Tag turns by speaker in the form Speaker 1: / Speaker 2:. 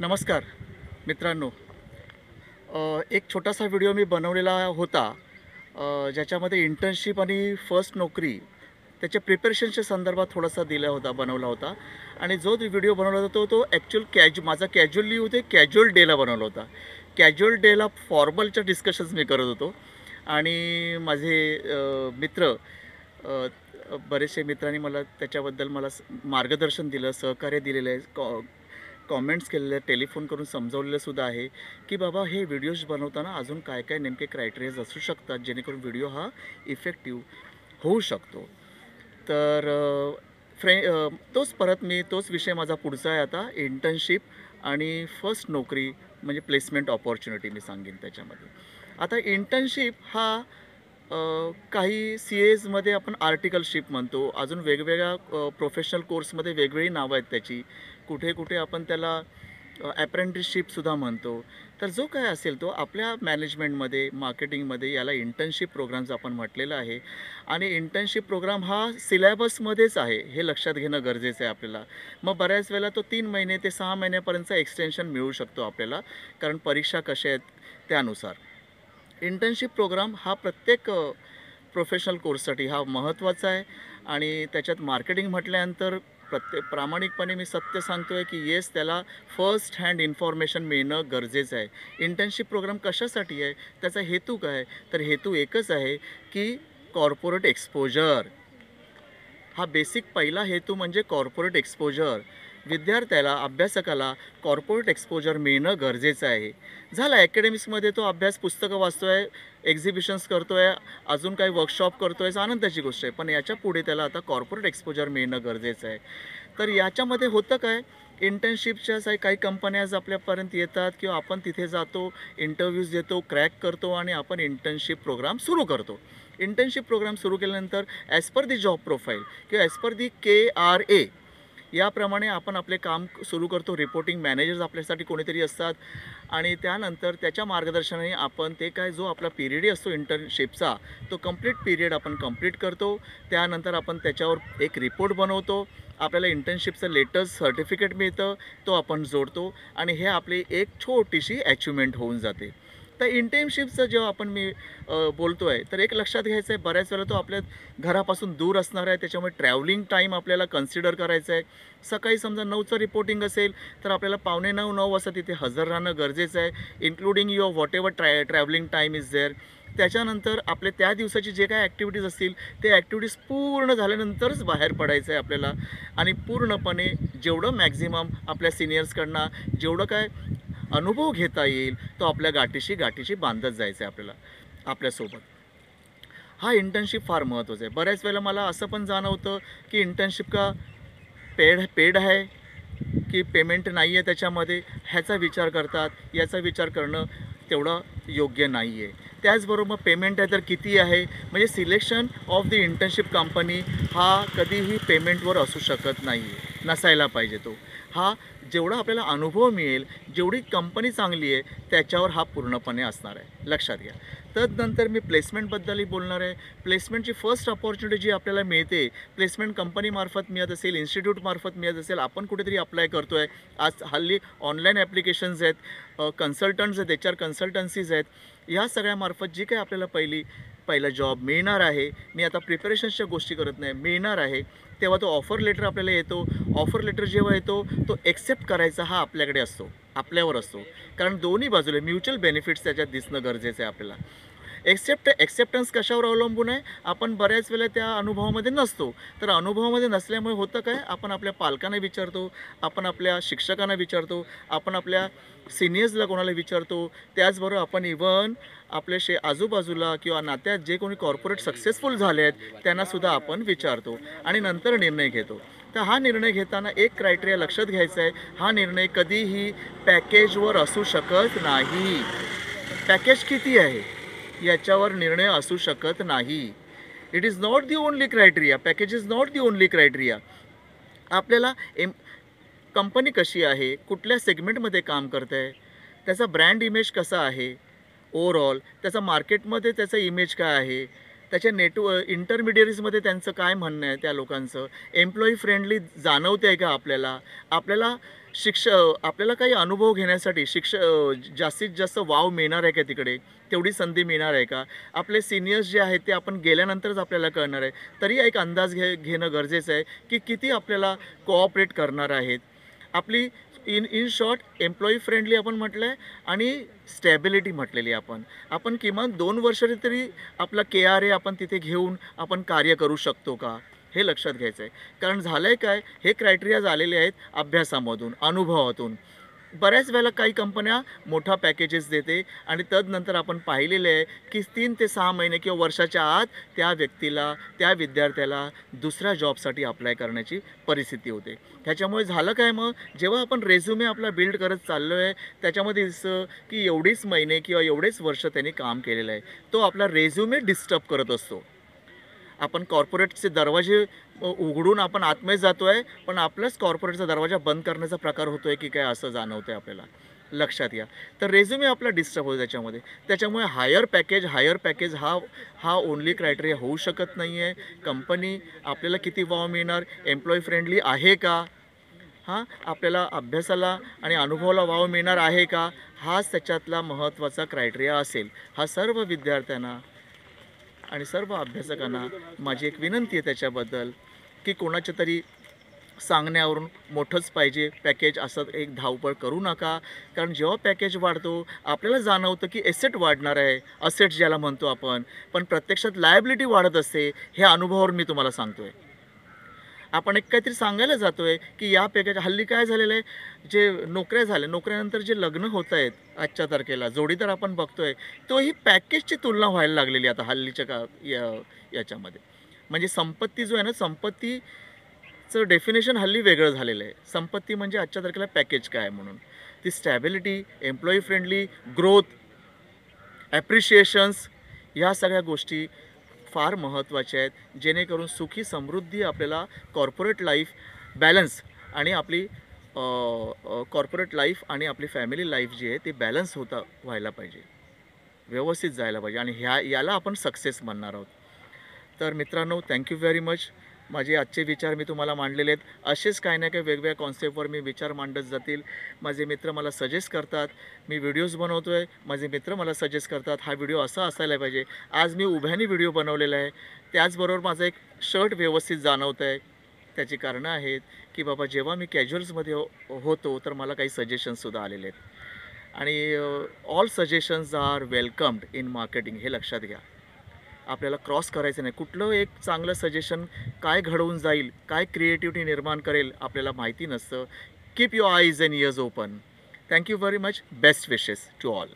Speaker 1: नमस्कार मित्रांनो. एक छोटासा व्हिडिओ मी बनवलेला होता, ज्याच्यामध्ये इंटर्नशिप आणि फर्स्ट नोकरी त्याच्या प्रिपरेशनच्या संदर्भात थोडासा बनवला होता. आणि जो व्हिडिओ बनवला होता तो ॲक्च्युअल माझा कॅज्युअल लीव होते, कॅज्युअल डेला बनवला होता. कॅज्युअल डेला फॉर्मलच्या डिस्कशन्स मी करत होतो आणि माझे मित्र, अ, बरेचसे मित्रांनी मला त्याच्याबद्दल मार्गदर्शन दिलं, सहकार्य दिलेलं आहे, कॉमेंट्स केलेले आहेत, टेलिफोन करून समजवलेलं सुद्धा आहे की बाबा हे व्हिडिओज बनवताना अजून काय काय नेमके क्रायटेरियाज असू शकतात जेणेकरून व्हिडिओ हा इफेक्टिव्ह होऊ शकतो. तर तोच विषय माझा पुढचा आहे आता, इंटर्नशिप आणि फर्स्ट नोकरी म्हणजे प्लेसमेंट ऑपॉर्च्युनिटी मी सांगेन त्याच्यामध्ये. आता इंटर्नशिप हा काही एजमध्ये आपण आर्टिकलशिप म्हणतो, अजून वेगवेगळ्या प्रोफेशनल कोर्समध्ये वेगवेगळी नावं आहेत त्याची. कुठे कुठे आपण त्याला अप्रेंटिसशिपसुद्धा म्हणतो. तर जो काय असेल तो आपल्या मॅनेजमेंटमध्ये, मार्केटिंगमध्ये याला इंटर्नशिप प्रोग्राम्स आपण म्हटलेलं आहे. आणि इंटर्नशिप प्रोग्राम हा सिलेबसमध्येच आहे हे लक्षात घेणं गरजेचं आहे आपल्याला. मग बऱ्याच वेळेला तो 3 महिने ते 6 महिन्यापर्यंतचा एक्सटेन्शन मिळू शकतो आपल्याला, कारण परीक्षा कशा आहेत त्यानुसार. इंटर्नशिप प्रोग्राम हा प्रत्येक प्रोफेशनल कोर्ससाठी हा महत्त्वाचा आहे. आणि त्याच्यात मार्केटिंग म्हटल्यानंतर प्रामाणिकपणे मी सत्य सांगतो आहे की येस, त्याला फर्स्ट हँड इन्फॉर्मेशन मिळणं गरजेचं आहे. इंटर्नशिप प्रोग्राम कशासाठी आहे, त्याचा हेतू काय? तर हेतू एकच आहे की कॉर्पोरेट एक्सपोजर. हा बेसिक पहिला हेतू म्हणजे कॉर्पोरेट एक्सपोजर. विद्यार्थ्याला, अभ्यासकाला कॉर्पोरेट एक्सपोजर मिळणं गरजेचं आहे. झालं ॲकॅडमिक्समध्ये तो अभ्यास, पुस्तकं वाचतो आहे, एक्झिबिशन्स करतो आहे, अजून काही वर्कशॉप करतो आहे, आनंदाची गोष्ट आहे. पण याच्या पुढे त्याला आता कॉर्पोरेट एक्सपोजर मिळणं गरजेचं आहे. तर याच्यामध्ये होतं काय, इंटर्नशिपच्या काही कंपन्याज आपल्यापर्यंत येतात किंवा आपण तिथे जातो, इंटरव्ह्यूज देतो, क्रॅक करतो आणि आपण इंटर्नशिप प्रोग्राम सुरू करतो. इंटर्नशिप प्रोग्राम सुरू केल्यानंतर ॲज पर दी जॉब प्रोफाईल किंवा ॲज पर दी KRA याप्रमाणे आपण आपले काम सुरू करतो. रिपोर्टिंग मॅनेजर्स आपल्यासाठी कोणीतरी असतात आणि त्यानंतर त्याच्या मार्गदर्शनाने आपण जो आपला पिरियड असतो इंटर्नशिपचा, तो कंप्लीट पिरियड आपण कंप्लीट करतो. त्यानंतर आपण त्याच्यावर एक रिपोर्ट बनवतो. आपल्याला इंटर्नशिपचं लेटेस्ट सर्टिफिकेट मिळतं, तो आपण जोडतो आणि हे आपली एक छोटीशी अचिव्हमेंट होऊन जाते. तर इंटर्नशिपचं जेव्हा मी बोलतो आहे, तर एक लक्षात घ्यायचं आहे, बऱ्याच वेळेला तो आपल्या घरापासून दूर असणार आहे, त्याच्यामुळे ट्रॅव्हलिंग टाईम आपल्याला कन्सिडर करायचं आहे. सकाळी समजा 9चं रिपोर्टिंग असेल तर आपल्याला 8:45-9 वाजता तिथे हजर राहणं गरजेचं आहे, including your whatever travelling time is there. त्याच्यानंतर आपले त्या दिवसाची जे काही ॲक्टिव्हिटीज असतील ते ॲक्टिव्हिटीज पूर्ण झाल्यानंतरच बाहेर पडायचं आहे आपल्याला. आणि पूर्णपणे जेवढं मॅक्झिमम आपल्या सिनियर्सकडनं जेवढं काय अनुभव घेता येईल तो आपल्या गाठीशी बांधत जायचं आहे आपल्याला आपल्यासोबत. हा इंटर्नशिप फार महत्त्वाचा आहे. बऱ्याच वेळेला मला असं पण जाणवतं की इंटर्नशिप का पेड आहे की पेमेंट नाही आहे त्याच्यामध्ये, ह्याचा विचार करतात. याचा विचार करणं तेवढं योग्य नाही आहे. त्याचबरोबर मग पेमेंट आहे तर किती आहे, म्हणजे selection of the internship company हा कधीही पेमेंटवर असू शकत नाही आहे, नसायला पाहिजे तो. हा जेवढा आपल्याला अनुभव मिळेल, जेवढी कंपनी चांगली आहे त्याच्यावर हा पूर्णपणे असणार आहे, लक्षात घ्या. तदनंतर मी प्लेसमेंटबद्दलही बोलणार आहे. प्लेसमेंटची फर्स्ट अपॉर्च्युनिटी जी आपल्याला मिळते, प्लेसमेंट कंपनीमार्फत मिळत असेल, इन्स्टिट्यूटमार्फत मिळत असेल, आपण कुठेतरी अप्लाय करतो आहे. आज हल्ली ऑनलाईन ॲप्लिकेशन्स आहेत, कन्सल्टंट्स आहेत, HR कन्सल्टन्सीज आहेत. ह्या सगळ्यामार्फत जी काही आपल्याला पहिला जॉब मिळणार आहे, मी आता प्रिपरेशन्सच्या गोष्टी करत नाही, मिळणार आहे, तेव्हा तो ऑफर लेटर आपल्याला येतो. ऑफर लेटर जेव्हा येतो तो एक्सेप्ट करायचा हा आपल्यावर असतो. कारण दोन्ही बाजूला म्युच्युअल बेनिफिट्स त्याच्यात दिसणं गरजेचं आहे आपल्याला. एक्सेप्टन्स कशावर अवलंबून आहे, आपण बऱ्याच वेळेला त्या अनुभवामध्ये नसतो. तर अनुभवामध्ये नसल्यामुळे होतं काय, आपण आपल्या पालकांना विचारतो, आपण आपल्या शिक्षकांना विचारतो, आपण आपल्या सिनियर्सला कोणाला विचारतो. त्याचबरोबर आपण इव्हन आपल्या आजूबाजूला किंवा नात्यात जे कोणी कॉर्पोरेट सक्सेसफुल झाले आहेत त्यांनासुद्धा आपण विचारतो आणि नंतर निर्णय घेतो. तर हा निर्णय घेताना एक क्रायटेरिया लक्षात घ्यायचा आहे, हा निर्णय कधीही पॅकेजवर असू शकत नाही. पॅकेज किती आहे याच्यावर निर्णय असू शकत नाही. It is not the only criteria. Package is not the only criteria. आपल्याला कंपनी कशी आहे, कुठल्या सेगमेंटमध्ये काम करत आहे, त्याचा ब्रँड इमेज कसा आहे, ओव्हरऑल त्याचा मार्केटमध्ये त्याचा इमेज काय आहे, त्याच्या इंटरमिडियरीजमध्ये त्यांचं काय म्हणणं आहे, त्या लोकांचं एम्प्लॉई फ्रेंडली जाणवते आहे का आपल्याला, आपल्याला आपल्याला काही अनुभव घेण्यासाठी जास्तीत जास्त वाव मिळणार आहे का तिकडे, तेवढी संधी मिळणार आहे का, आपले सिनियर्स जे आहेत ते आपण गेल्यानंतरच आपल्याला कळणार आहे, तरी एक अंदाज घेणं गरजेचं आहे की किती आपल्याला कोऑपरेट करणार आहेत. आपली इन शॉर्ट एम्प्लॉई फ्रेंडली आपण म्हटलं आहे आणि स्टॅबिलिटी म्हटलेली आपण किमान 2 वर्ष तरी आपला KRA आपण तिथे घेऊन आपण कार्य करू शकतो का, हे लक्षात घ्यायचं आहे. कारण झालं आहे काय, हे क्रायटेरियाज आलेले आहेत अभ्यासामधून, अनुभवातून. बऱ्याच वेळेला काही कंपन्या मोठा पॅकेजेस देते आणि तदनंतर आपण पाहिलेलं आहे की 3 ते 6 महिने किंवा वर्षाच्या आत त्या व्यक्तीला, त्या विद्यार्थ्याला दुसऱ्या जॉबसाठी अप्लाय करण्याची परिस्थिती होते. ह्याच्यामुळे झालं काय, मग जेव्हा आपण रेझ्युमे आपला बिल्ड करत चाललो आहे त्याच्यामध्ये दिसतं की एवढीच महिने किंवा एवढेच वर्ष त्यांनी काम केलेलं आहे, तो आपला रेझ्युमे डिस्टर्ब करत असतो. आपण कॉर्पोरेटचे दरवाजे उघडून आपण आतमध्ये जातो आहे, पण आपलाच कॉर्पोरेटचा दरवाजा बंद करण्याचा प्रकार होतो आहे की काय, असं जाणवतं आहे आपल्याला. लक्षात घ्या. तर रेझ्युमे आपला डिस्टर्ब होतो त्याच्यामुळे हायर पॅकेज हा ओनली क्रायटेरिया होऊ शकत नाही आहे. कंपनी आपल्याला किती वाव मिळणार, एम्प्लॉई फ्रेंडली आहे का, आपल्याला अभ्यासाला आणि अनुभवाला वाव मिळणार आहे का, हाच त्याच्यातला महत्त्वाचा क्रायटेरिया असेल. हा सर्व विद्यार्थ्यांना आणि सर्व अभ्यासकांना माझी एक विनंती आहे त्याच्याबद्दल की कोणाच्या तरी सांगण्यावरून मोठंच पाहिजे पॅकेज असं एक धावपळ करू नका. कारण जेव्हा पॅकेज वाढतो आपल्याला जाणवतं की एसेट वाढणार आहे, असेट्स ज्याला म्हणतो आपण, पण प्रत्यक्षात लायबिलिटी वाढत असते. हे अनुभवावर मी तुम्हाला सांगतो आहे. आपण एक काहीतरी सांगायला जातो आहे की या पॅकेज हल्ली काय झालेलं आहे, जे नोकऱ्यानंतर जे लग्न होत आहेत आजच्या तारखेला, जोडीदार आपण बघतो आहे, तोही पॅकेजची तुलना व्हायला लागलेली आता हल्लीच्या याच्यामध्ये. म्हणजे संपत्ती जो आहे ना, संपत्तीचं डेफिनेशन हल्ली वेगळं झालेलं आहे. संपत्ती म्हणजे आजच्या तारखेला पॅकेज काय आहे म्हणून. ती स्टॅबिलिटी, एम्प्लॉई फ्रेंडली, ग्रोथ, ॲप्रिशिएशन्स, ह्या सगळ्या गोष्टी फार महत्त्वाच्या आहेत, जेणेकरून सुखी समृद्धी आपल्याला कॉर्पोरेट लाईफ बॅलन्स आणि आपली कॉर्पोरेट लाईफ आणि आपली फॅमिली लाईफ जी आहे ती बॅलन्स व्हायला पाहिजे, व्यवस्थित जायला पाहिजे, आणि याला आपण सक्सेस म्हणणार आहोत. तर मित्रांनो, थँक्यू व्हेरी मच. माझे आजचे विचार मी तुम्हाला मांडलेले आहेत. असेच काही ना काही वेगवेगळ्या कॉन्सेप्टवर मी विचार मांडत जातील. माझे मित्र मला सजेस्ट करतात, मी व्हिडिओज बनवतो आहे, माझे मित्र मला सजेस्ट करतात हा व्हिडिओ असा असायला पाहिजे. आज मी उभ्याने व्हिडिओ बनवलेला आहे. त्याचबरोबर माझं एक शर्ट व्यवस्थित जाणवतं आहे. त्याची कारणं आहेत की बाबा जेव्हा मी कॅज्युअल्समध्ये होतो तर मला काही सजेशन्ससुद्धा आलेले आहेत, आणि all suggestions are welcomed in marketing, हे लक्षात घ्या. आपल्याला क्रॉस करायचं नाही. कुठलं एक चांगलं सजेशन काय घडवून जाईल, काय क्रिएटिव्हिटी निर्माण करेल, आपल्याला माहिती नसतं. Keep your eyes and ears open. Thank you very much. Best wishes to all.